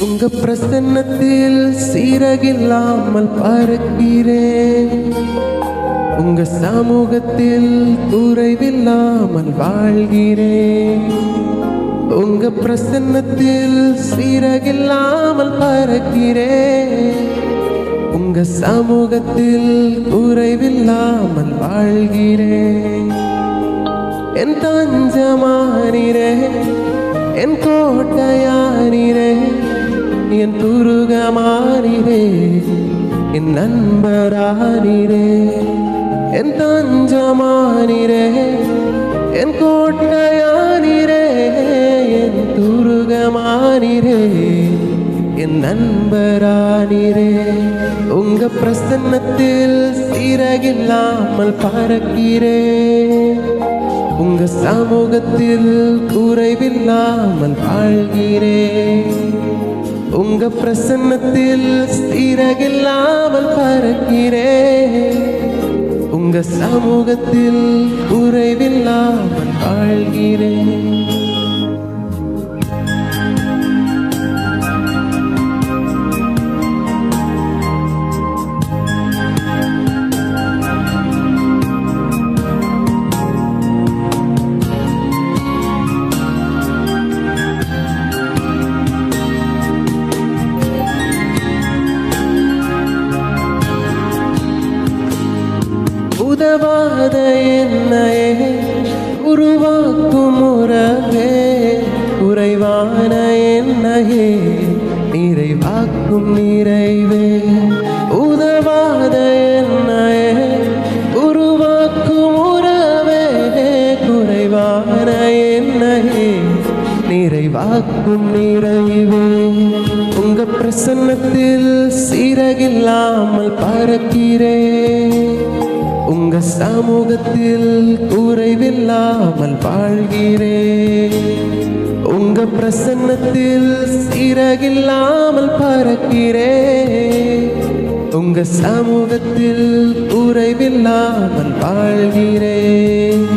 உங்க பிரசன்னத்தில் சீரகில்லாமல் பறக்கிறேன். உங்க சமூகத்தில் குறைவில்லாமல் வாழ்கிறேன். உங்க பிரசன்னத்தில் சீரகில்லாமல் பறக்கிறேன். உங்க சமூகத்தில் குறைவில்லாமல் வாழ்கிறேன். என் தஞ்சமானீரே, என் கோட்டையானீரே, என் துருகமானீரே, என் நண்பரானீரே. என் தஞ்சமானீரே, என் கோட்டையானீரே, என் துருகமானீரே, என் நண்பரானீரே. உங்க பிரசன்னத்தில் சீரகில்லாமல் பறக்கிறேன். உங்க சமூகத்தில் குறைவில்லாமல் வாழ்கிறேன். உங்க பிரசன்னத்தில் சீரகில்லாமல் பறக்கிறேன். உங்க சமூகத்தில் குறைவில்லாமல் வாழ்கிறேன். உதவாத என்னையே உருவாக்கும் உறவே, குறைவான என்னையே நிறைவாக்கும் நிறைவே. உதவாத என்னையே உருவாக்கும் உறவே, குறைவான என்னையே நிறைவாக்கும் நிறைவே. உங்க பிரசன்னத்தில் சீரகில்லாமல் பறக்கிறேன். உங்க சமூகத்தில் குறைவில்லாமல் வாழ்கிறேன். உங்க பிரசன்னத்தில் சீரகில்லாமல் பறக்கிறேன். உங்க சமூகத்தில் குறைவில்லாமல் வாழ்கிறேன்.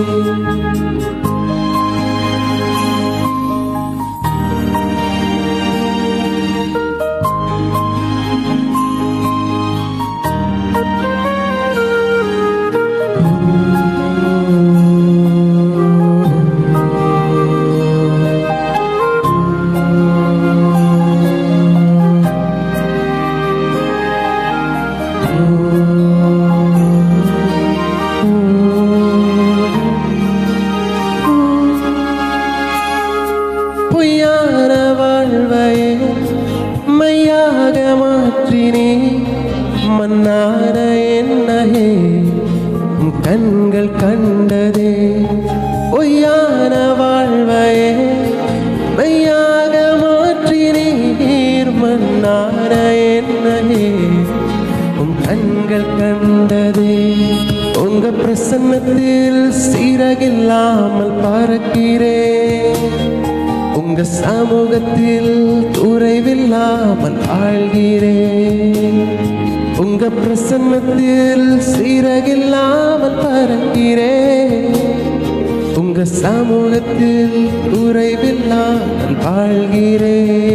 பொய்யான வாழ்வையே மையாக மாற்றினே, மன்னார என்னையே கண்கள் கண்டதே. பொய்யான வாழ்வையே மையாக மாற்றினீர், மன்னார என்னையே கண்கள் கண்டதே. உங்க பிரசன்னத்தில் சீரகில்லாமல் பறக்கிறேன். உங்க சமூகத்தில் குறைவில்லாமல் வாழ்கிறேன். உங்க பிரசன்னத்தில் சீரகில்லாமல் பறக்கிறேன். உங்க சமூகத்தில் குறைவில்லாமல் வாழ்கிறேன்.